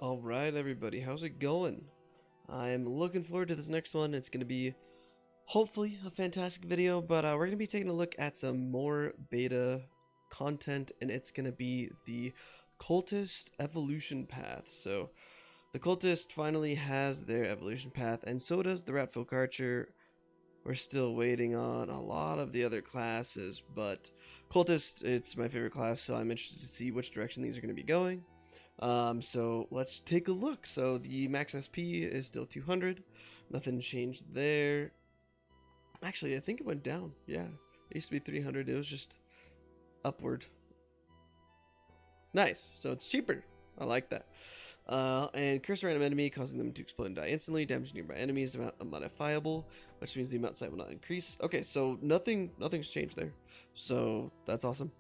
Alright everybody, how's it going? I'm looking forward to this next one. It's going to be hopefully a fantastic video, but we're going to be taking a look at some more beta content, and it's going to be the Cultist Evolution Path. So the Cultist finally has their evolution path, and so does the Ratfolk Archer. We're still waiting on a lot of the other classes, but Cultist, it's my favorite class, so I'm interested to see which direction these are going to be going. So let's take a look. So the max SP is still 200. Nothing changed there. Actually, I think it went down. Yeah, it used to be 300. It was just upward. Nice. So it's cheaper. I like that. And curse a random enemy, causing them to explode and die instantly. Damage nearby enemies amount unmodifiable, which means the amount sight will not increase. Okay, so nothing's changed there. So that's awesome.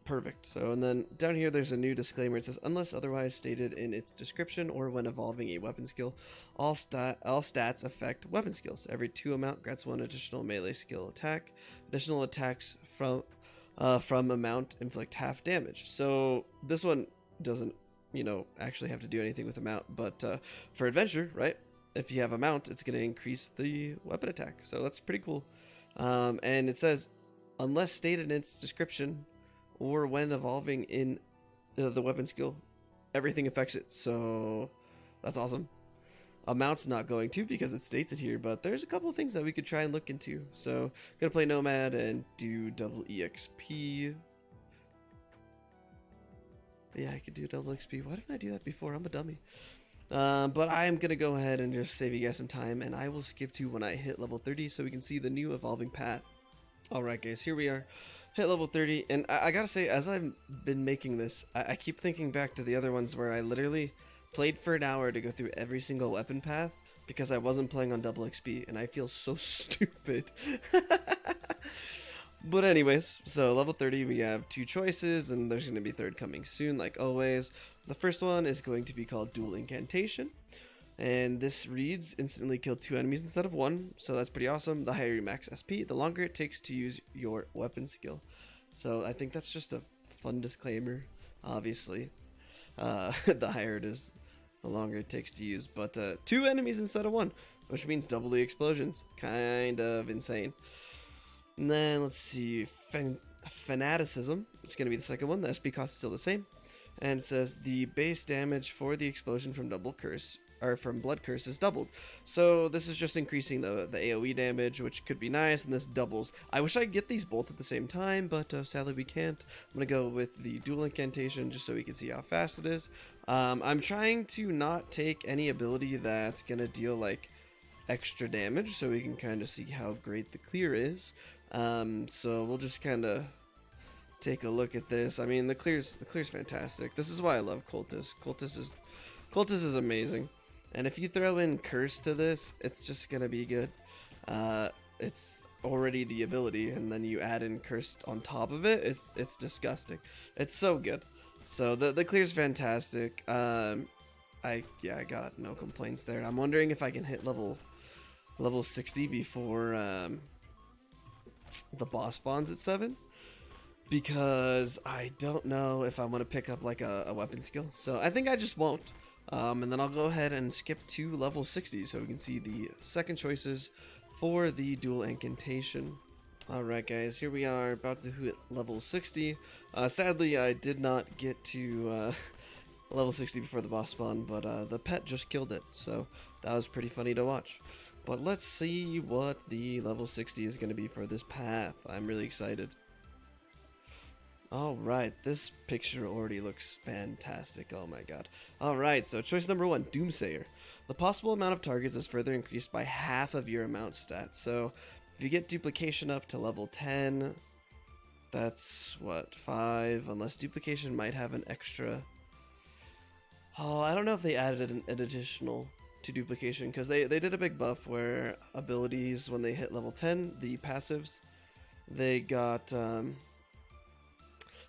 Perfect. So, and then down here there's a new disclaimer. It says, unless otherwise stated in its description or when evolving a weapon skill, all stats affect weapon skills. Every 2 amount grants 1 additional melee skill attack. Additional attacks from amount inflict half damage. So this one doesn't, actually have to do anything with amount, but for adventure, right? If you have amount, it's going to increase the weapon attack. So that's pretty cool. And it says, unless stated in its description or when evolving in the weapon skill, everything affects it. So that's awesome. Amount's not going to, because it states it here, but there's a couple of things that we could try and look into. So gonna play Nomad and do double EXP. Yeah, I could do double XP. Why didn't I do that before? I'm a dummy. But I am gonna go ahead and just save you guys some time, and I will skip to when I hit level 30 so we can see the new evolving path. Alright guys, here we are, hit level 30, and I gotta say, as I've been making this, I keep thinking back to the other ones where I literally played for an hour to go through every single weapon path because I wasn't playing on double XP, and I feel so stupid. But anyways, so level 30, we have 2 choices, and there's going to be a third coming soon, like always. The first one is going to be called Dual Incantation. And this reads, instantly kill 2 enemies instead of 1, so that's pretty awesome. The higher your max SP, the longer it takes to use your weapon skill. So I think that's just a fun disclaimer, obviously. The higher it is, the longer it takes to use. But 2 enemies instead of 1, which means double the explosions. Kind of insane. And then let's see, Fanaticism. It's going to be the second one. The SP cost is still the same. And it says the base damage for the explosion from double curse, or from blood curse, is doubled. So this is just increasing the AoE damage, which could be nice, and this doubles. I wish I could get these both at the same time, but sadly we can't. I'm gonna go with the dual incantation just so we can see how fast it is. I'm trying to not take any ability that's gonna deal like extra damage, so we can kind of see how great the clear is. So we'll just kind of take a look at this. I mean, the clear's fantastic. This is why I love Cultist. Cultist is amazing. And if you throw in Curse to this, it's just gonna be good. It's already the ability, and then you add in Curse on top of it. It's disgusting. It's so good. So the clear's fantastic. I got no complaints there. I'm wondering if I can hit level 60 before the boss spawns at 7. Because I don't know if I want to pick up like a weapon skill. So I think I just won't. And then I'll go ahead and skip to level 60 so we can see the second choices for the dual incantation. Alright guys, here we are about to hit level 60. Sadly, I did not get to level 60 before the boss spawn, but the pet just killed it. So that was pretty funny to watch. But let's see what the level 60 is going to be for this path. I'm really excited. Alright, this picture already looks fantastic, oh my god. Alright, so choice number 1, Doomsayer. The possible amount of targets is further increased by half of your amount stats. So, if you get duplication up to level 10, that's, what, 5? Unless duplication might have an extra... Oh, I don't know if they added an additional to duplication, because they did a big buff where abilities, when they hit level 10, the passives, they got...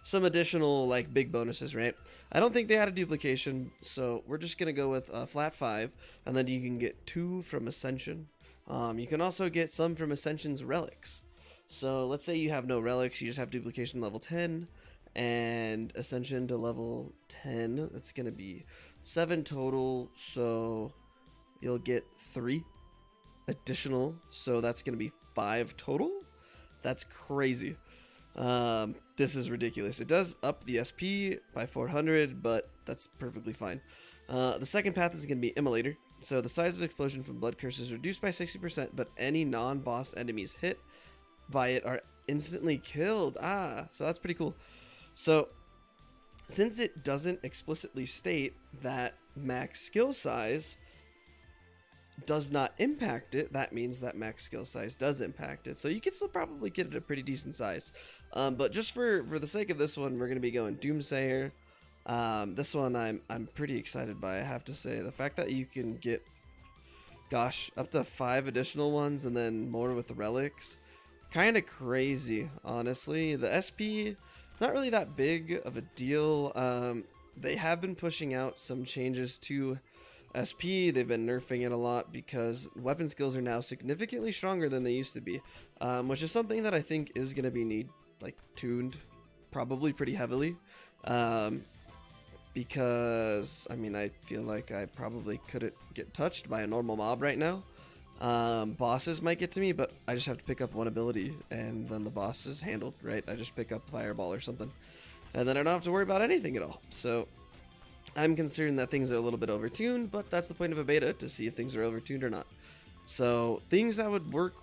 some additional like big bonuses, right? I don't think they had a duplication, so we're just gonna go with flat 5, and then you can get 2 from Ascension. You can also get some from Ascension's relics. So let's say you have no relics, you just have duplication level 10, and Ascension to level 10. That's going to be 7 total, so you'll get 3 additional, so that's going to be 5 total. That's crazy. This is ridiculous. It does up the SP by 400, but that's perfectly fine. The second path is going to be Immolator. So the size of explosion from Blood Curse is reduced by 60%, but any non-boss enemies hit by it are instantly killed. So that's pretty cool. So since it doesn't explicitly state that max skill size does not impact it, that means that max skill size does impact it. So you can still probably get it a pretty decent size. But just for the sake of this one, we're going to be going Doomsayer. This one I'm pretty excited by, I have to say. The fact that you can get, gosh, up to 5 additional ones and then more with the relics, kind of crazy, honestly. The SP, not really that big of a deal. They have been pushing out some changes to SP. They've been nerfing it a lot because weapon skills are now significantly stronger than they used to be, which is something that I think is going to be tuned probably pretty heavily, because I mean, I feel like I probably couldn't get touched by a normal mob right now. Bosses might get to me, but I just have to pick up one ability and then the boss is handled, right? I just pick up Fireball or something and then I don't have to worry about anything at all. So I'm concerned that things are a little bit overtuned, but that's the point of a beta, to see if things are overtuned or not. So things that would work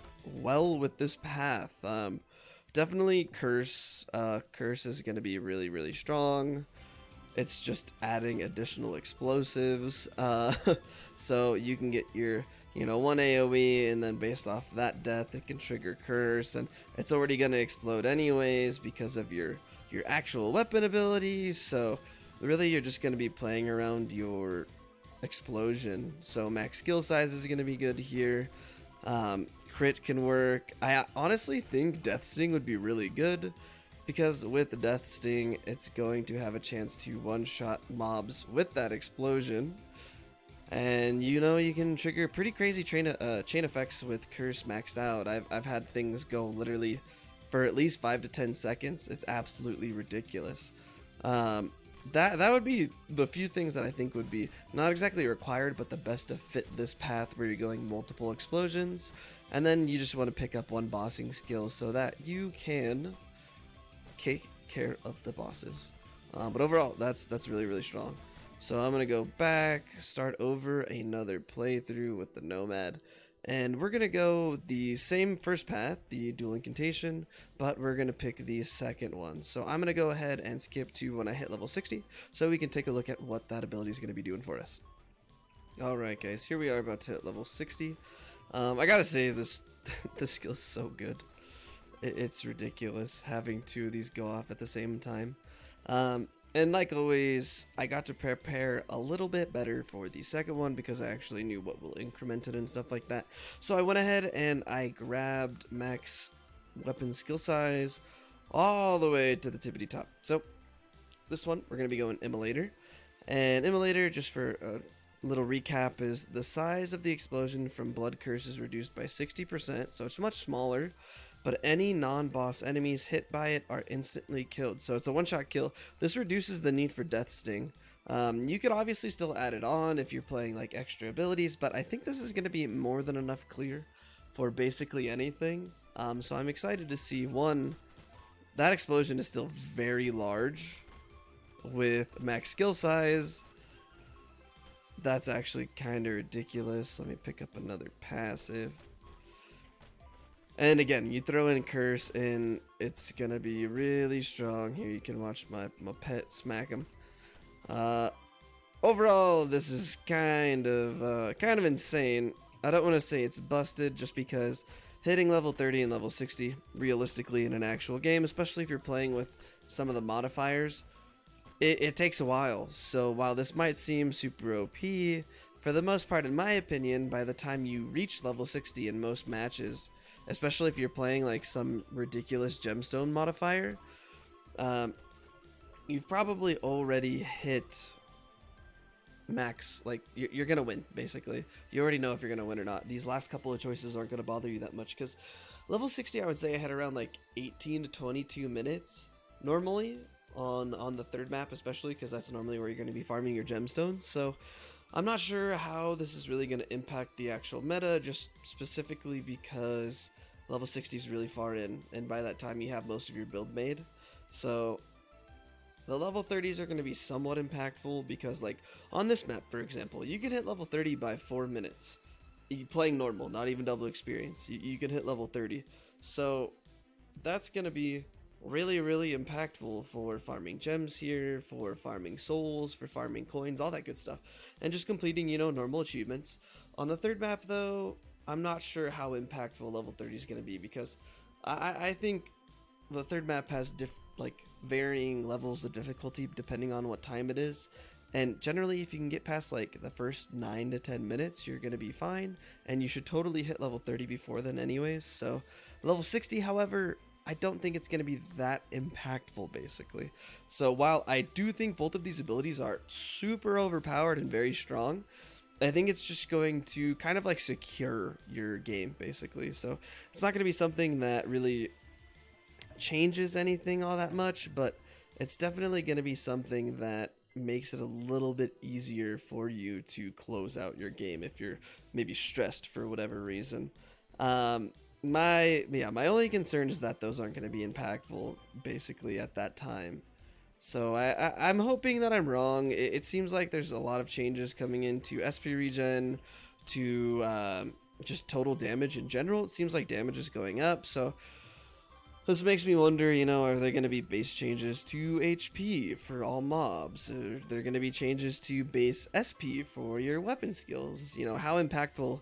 well with this path, definitely Curse. Curse is going to be really, really strong. It's just adding additional explosives, so you can get your, one AoE, and then based off that death, it can trigger Curse, and it's already going to explode anyways because of your actual weapon abilities. So really, you're just going to be playing around your explosion. So max skill size is going to be good here. Crit can work. I honestly think Death Sting would be really good, because with the Death Sting, it's going to have a chance to one-shot mobs with that explosion. And you can trigger pretty crazy chain effects with Curse maxed out. I've had things go literally for at least 5 to 10 seconds. It's absolutely ridiculous. That would be the few things that I think would be not exactly required, but the best to fit this path where you're going multiple explosions, and then you just want to pick up one bossing skill so that you can take care of the bosses. But overall, that's really, really strong. So I'm gonna go back, start over another playthrough with the Nomad, and we're gonna go the same first path, the dual incantation, but we're gonna pick the second one. So I'm gonna go ahead and skip to when I hit level 60, so we can take a look at what that ability is gonna be doing for us. Alright guys, here we are about to hit level 60. I gotta say, this skill is so good. It's ridiculous having 2 of these go off at the same time. And like always, I got to prepare a little bit better for the second one because I actually knew what will increment it and stuff like that. So I went ahead and I grabbed max weapon skill size all the way to the tippity top. So this one, we're going to be going Immolator. And Immolator, just for a little recap, is the size of the explosion from Blood Curse is reduced by 60%, so it's much smaller. But any non-boss enemies hit by it are instantly killed. So it's a one-shot kill. This reduces the need for Death Sting. You could obviously still add it on if you're playing like extra abilities, but I think this is going to be more than enough clear for basically anything. So I'm excited to see, one, that explosion is still very large with max skill size. That's actually kind of ridiculous. Let me pick up another passive. And again, you throw in Curse and it's gonna be really strong. Here you can watch my pet smack him. Overall, this is kind of insane. I don't want to say it's busted, just because hitting level 30 and level 60 realistically in an actual game, especially if you're playing with some of the modifiers, it takes a while. So while this might seem super OP, for the most part, in my opinion, by the time you reach level 60 in most matches, especially if you're playing like some ridiculous gemstone modifier, you've probably already hit max. Like, you're gonna win, basically. You already know if you're gonna win or not. These last couple of choices aren't gonna bother you that much, because level 60, I would say I had around like 18 to 22 minutes normally, on the third map, especially because that's normally where you're going to be farming your gemstones. So I'm not sure how this is really going to impact the actual meta, just specifically because level 60 is really far in, and by that time you have most of your build made. So the level 30s are going to be somewhat impactful because, like, on this map, for example, you can hit level 30 by 4 minutes. Playing normal, not even double experience. You can hit level 30. So that's going to be really impactful for farming gems here, for farming souls, for farming coins, all that good stuff, and just completing, you know, normal achievements. On the third map, though, I'm not sure how impactful level 30 is going to be because I think the third map has varying levels of difficulty depending on what time it is, and generally if you can get past like the first 9 to 10 minutes, you're gonna be fine, and you should totally hit level 30 before then anyways. So level 60, however, I don't think it's gonna be that impactful basically. So while I do think both of these abilities are super overpowered and very strong, I think it's just going to kind of like secure your game basically. So it's not going to be something that really changes anything all that much, but it's definitely going to be something that makes it a little bit easier for you to close out your game if you're maybe stressed for whatever reason. My only concern is that those aren't going to be impactful basically at that time. So I'm hoping that I'm wrong. It seems like there's a lot of changes coming into SP regen, to just total damage in general. It seems like damage is going up, so this makes me wonder, you know, are there going to be base changes to HP for all mobs? Are there going to be changes to base SP for your weapon skills? You know, how impactful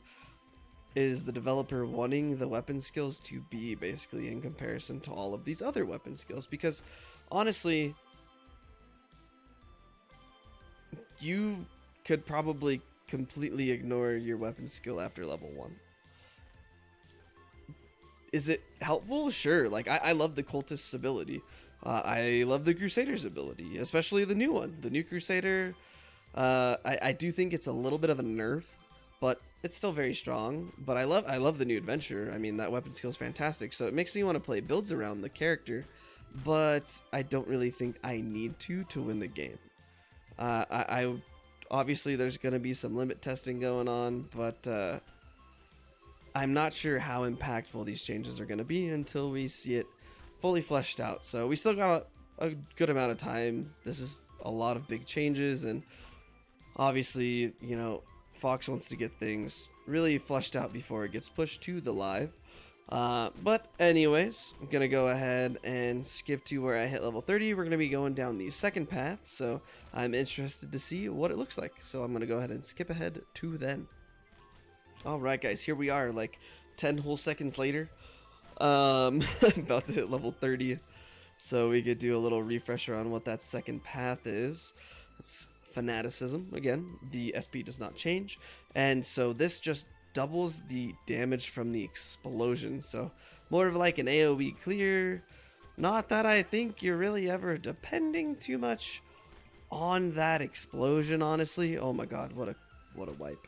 is the developer wanting the weapon skills to be basically in comparison to all of these other weapon skills? Because honestly, you could probably completely ignore your weapon skill after level 1. Is it helpful? Sure. Like, I love the Cultist's ability. I love the Crusader's ability, especially the new one. The new Crusader, I do think it's a little bit of a nerf, but it's still very strong. But I love the new Adventure. I mean, that weapon skill is fantastic, so it makes me want to play builds around the character, but I don't really think I need to win the game. I obviously there's going to be some limit testing going on, but I'm not sure how impactful these changes are going to be until we see it fully fleshed out. So we still got a good amount of time. This is a lot of big changes, and obviously, you know, Fox wants to get things really fleshed out before it gets pushed to the live. But anyways, I'm going to go ahead and skip to where I hit level 30. We're going to be going down the second path, so I'm interested to see what it looks like. So I'm going to go ahead and skip ahead to then. Alright guys, here we are, like 10 whole seconds later. I'm about to hit level 30, so we could do a little refresher on what that second path is. It's Fanaticism. Again, the SP does not change, and so this just doubles the damage from the explosion, so more of like an AoE clear. Not that I think you're really ever depending too much on that explosion, honestly. Oh my god, what a wipe.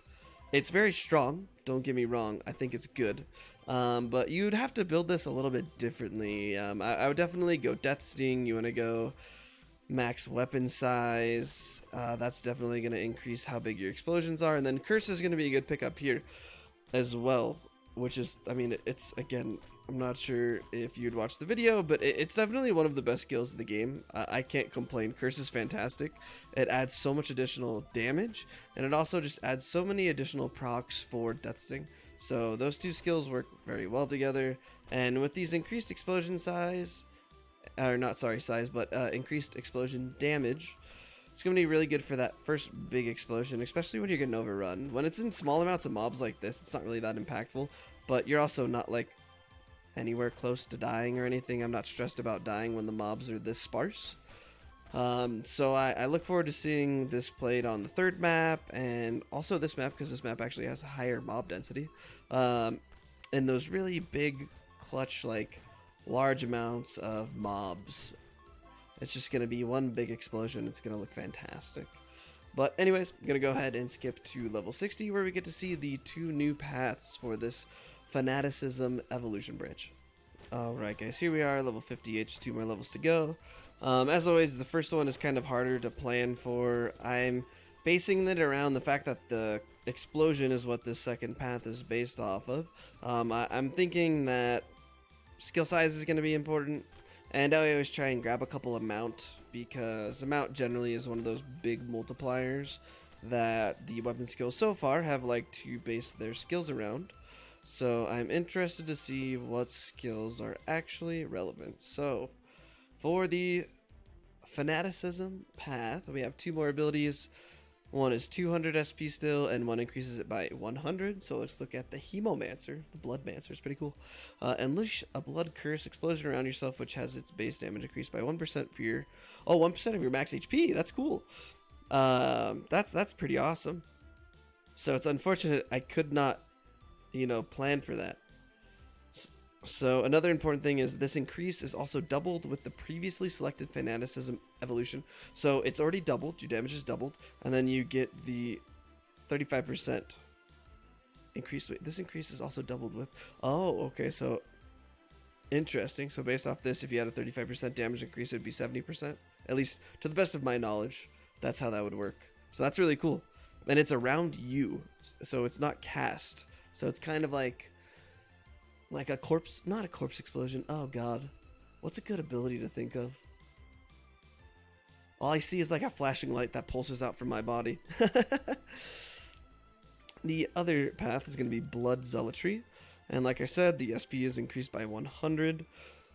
It's very strong, don't get me wrong, I think it's good, but you'd have to build this a little bit differently. I would definitely go Death Sting. You want to go max weapon size, that's definitely going to increase how big your explosions are, and then Curse is going to be a good pickup here as well, which is, I mean, it's, again, I'm not sure if you'd watch the video, but it's definitely one of the best skills in the game. I can't complain. Curse is fantastic. It adds so much additional damage, and it also just adds so many additional procs for Death Sting. So those two skills work very well together, and with these increased explosion size, or not sorry size, but increased explosion damage, it's going to be really good for that first big explosion, especially when you're getting overrun. When it's in small amounts of mobs like this, it's not really that impactful, but you're also not like anywhere close to dying or anything. I'm not stressed about dying when the mobs are this sparse. So I look forward to seeing this played on the third map, and also this map, because this map actually has a higher mob density, and those really big clutch, like large amounts of mobs. It's just going to be one big explosion. It's going to look fantastic. But anyways, I'm going to go ahead and skip to level 60, where we get to see the two new paths for this Fanaticism Evolution branch. Alright guys, here we are, level 58, just 2 more levels to go. As always, the first one is kind of harder to plan for. I'm basing it around the fact that the explosion is what this second path is based off of. I'm thinking that skill size is going to be important, and I always try and grab a couple of mount, because a mount generally is one of those big multipliers that the weapon skills so far have liked to base their skills around. So I'm interested to see what skills are actually relevant. So for the Fanaticism Path, we have two more abilities. One is 200 SP still, and one increases it by 100. So let's look at the Hemomancer. The Bloodmancer is pretty cool. Unleash a blood curse explosion around yourself, which has its base damage increased by 1% for your 1% of your max HP. That's cool. That's pretty awesome. So it's unfortunate I could not, plan for that. So another important thing is this increase is also doubled with the previously selected Fanaticism Evolution. So it's already doubled, your damage is doubled, and then you get the 35% increase. Wait, this increase is also doubled with, okay, so interesting. So based off this, if you had a 35% damage increase, it would be 70%. At least to the best of my knowledge, that's how that would work. So that's really cool. And it's around you, so it's not cast. So it's kind of like a corpse, not a corpse explosion. Oh god, what's a good ability to think of? All I see is like a flashing light that pulses out from my body. The other path is going to be Blood Zealotry, and like I said, the SP is increased by 100.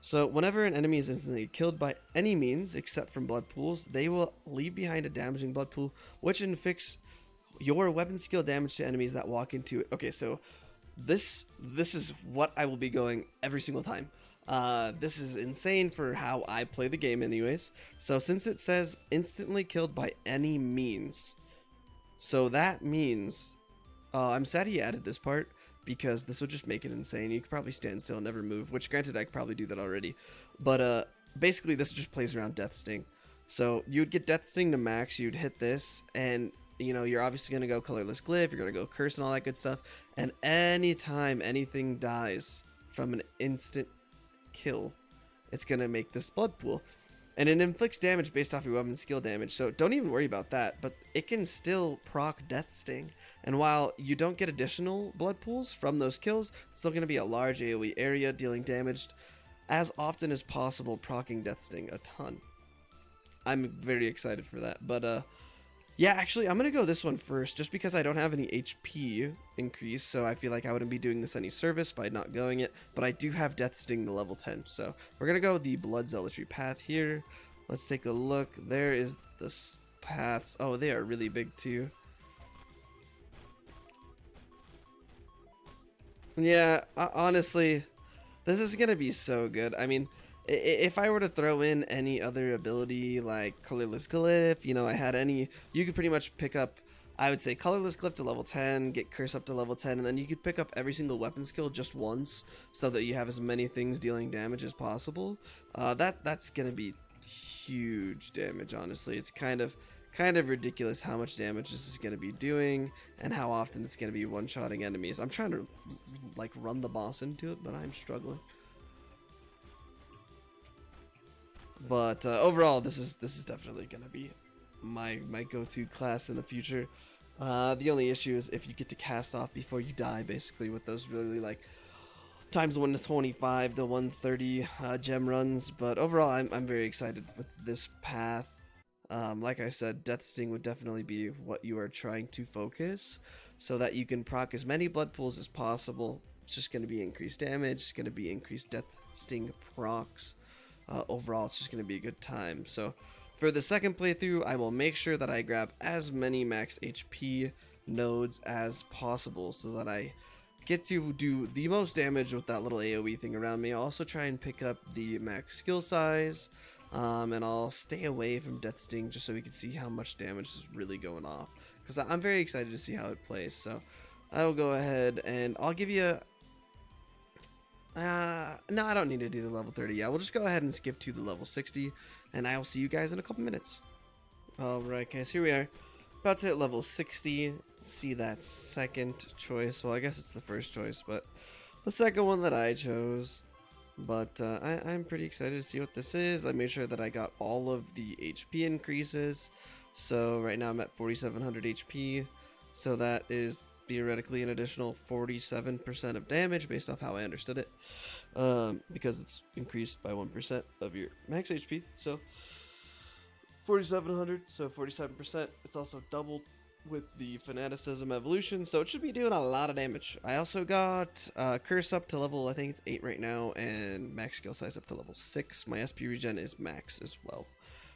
So whenever an enemy is instantly killed by any means except from blood pools, they will leave behind a damaging blood pool, which inflicts your weapon skill damage to enemies that walk into it. Okay, so this is what I will be going every single time. This is insane for how I play the game anyways. So since it says instantly killed by any means, so that means I'm sad he added this part, because this would just make it insane. You could probably stand still and never move, which granted I could probably do that already, but basically this just plays around Death Sting. So you'd get Death Sting to max, you'd hit this, and you're obviously going to go Colorless Glyph, you're going to go Curse and all that good stuff, and anytime anything dies from an instant kill, it's going to make this blood pool. And it inflicts damage based off your weapon skill damage, so don't even worry about that, but it can still proc Death Sting. And while you don't get additional blood pools from those kills, it's still going to be a large AoE area dealing damage as often as possible, proccing Death Sting a ton. I'm very excited for that, but yeah, actually, I'm going to go this one first, just because I don't have any HP increase, so I feel like I wouldn't be doing this any service by not going it, but I do have Death Sting to level 10, so we're going to go the Blood Zealotry path here. Let's take a look. There is the paths. Oh, they are really big, too. Yeah, honestly, this is going to be so good. I mean, if I were to throw in any other ability like Colorless Glyph, I had any, you could pretty much pick up, I would say Colorless Glyph to level 10, get Curse up to level 10, and then you could pick up every single weapon skill just once, so that you have as many things dealing damage as possible. That's gonna be huge damage, honestly. It's kind of ridiculous how much damage this is gonna be doing, and how often it's gonna be one-shotting enemies. I'm trying to like run the boss into it, but I'm struggling. But overall, this is definitely gonna be my go-to class in the future. The only issue is if you get to cast off before you die, basically, with those really like times 1 to 25 to 130 gem runs. But overall, I'm very excited with this path. Like I said, Death Sting would definitely be what you are trying to focus, so that you can proc as many blood pools as possible. It's just going to be increased damage, it's going to be increased Death Sting procs. Overall, it's just going to be a good time. So for the second playthrough, I will make sure that I grab as many max HP nodes as possible, so that I get to do the most damage with that little AoE thing around me. I'll also try and pick up the max skill size, and I'll stay away from Death Sting just so we can see how much damage is really going off, because I'm very excited to see how it plays. So I will go ahead and I'll give you no, I don't need to do the level 30. Yeah, we'll just go ahead and skip to the level 60, and I will see you guys in a couple minutes. Alright guys, here we are, about to hit level 60. See that second choice, well I guess it's the first choice, but the second one that I chose. But I'm pretty excited to see what this is. I made sure that I got all of the HP increases. So right now I'm at 4700 HP. So that is theoretically an additional 47% of damage based off how I understood it. Because it's increased by 1% of your max HP. So 4700, so 47%. It's also doubled with the Fanaticism Evolution, so it should be doing a lot of damage. I also got Curse up to level, I think it's 8 right now, and max skill size up to level 6. My SP regen is max as well.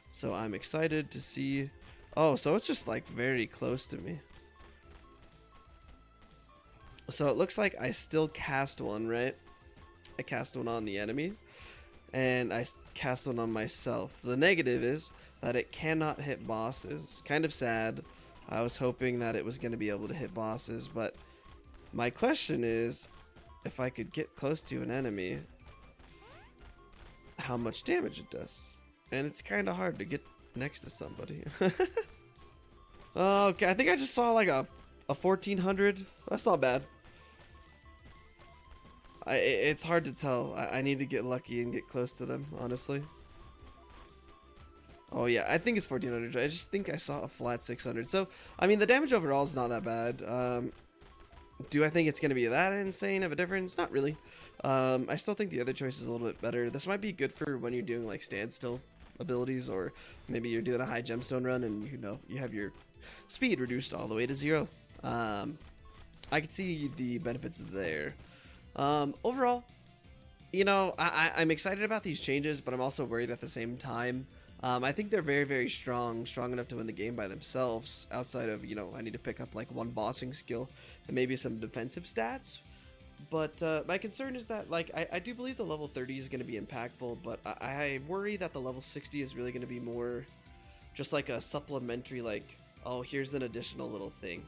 So I'm excited to see... Oh, so it's just like very close to me. So it looks like I still cast one, right? I cast one on the enemy, and I cast one on myself. The negative is that it cannot hit bosses. Kind of sad. I was hoping that it was going to be able to hit bosses, but my question is, if I could get close to an enemy, how much damage it does. And it's kind of hard to get next to somebody. Okay, I think I just saw like a 1400. That's not bad. It's hard to tell. I need to get lucky and get close to them, honestly. Oh yeah, I think it's 1400. I just think I saw a flat 600. So, I mean, the damage overall is not that bad. Do I think it's going to be that insane of a difference? Not really. I still think the other choice is a little bit better. This might be good for when you're doing like standstill abilities, or maybe you're doing a high gemstone run and you have your speed reduced all the way to 0. I can see the benefits there. Overall, I'm excited about these changes, but I'm also worried at the same time. I think they're very, very strong enough to win the game by themselves, outside of, I need to pick up like one bossing skill and maybe some defensive stats. But my concern is that, like, I do believe the level 30 is going to be impactful, but I worry that the level 60 is really going to be more just like a supplementary, like, oh, here's an additional little thing.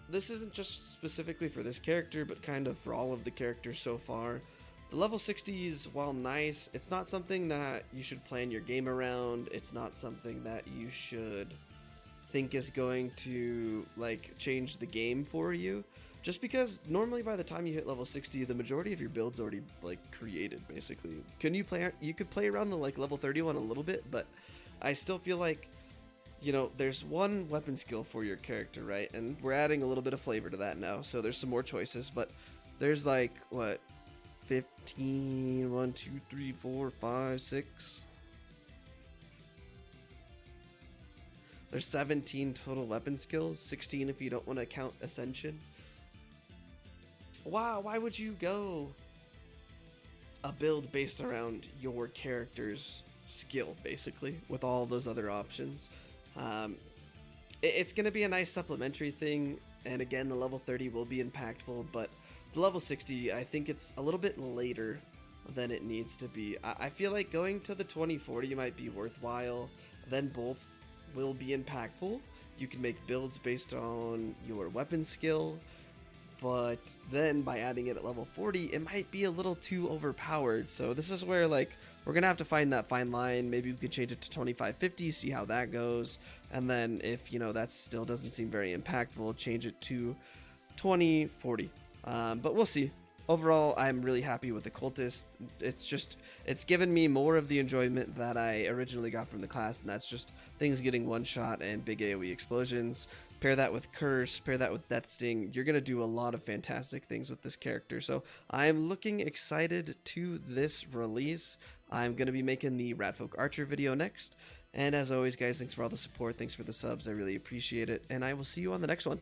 This isn't just specifically for this character, but kind of for all of the characters so far. The level 60s, while nice, it's not something that you should plan your game around. It's not something that you should think is going to, like, change the game for you. Just because normally by the time you hit level 60, the majority of your build's already, like, created, basically. You could play around the, like, level 31 a little bit, but I still feel like, there's one weapon skill for your character, right? And we're adding a little bit of flavor to that now, so there's some more choices, but there's, like, what? 15, 1, 2, 3, 4, 5, 6. There's 17 total weapon skills, 16 if you don't want to count Ascension. Wow, why would you go a build based around your character's skill, basically, with all those other options? It's going to be a nice supplementary thing, and again, the level 30 will be impactful, but the level 60, I think it's a little bit later than it needs to be. I feel like going to the 2040 might be worthwhile. Then both will be impactful. You can make builds based on your weapon skill, but then by adding it at level 40, it might be a little too overpowered. So this is where, like, we're going to have to find that fine line. Maybe we could change it to 2550, see how that goes. And then if, that still doesn't seem very impactful, change it to 2040. But we'll see. Overall, I'm really happy with the Cultist. It's given me more of the enjoyment that I originally got from the class, and that's just things getting one shot and big AoE explosions. Pair that with Curse, pair that with Death Sting. You're going to do a lot of fantastic things with this character. So I'm looking excited to this release. I'm going to be making the Ratfolk Archer video next. And as always, guys, thanks for all the support. Thanks for the subs. I really appreciate it. And I will see you on the next one.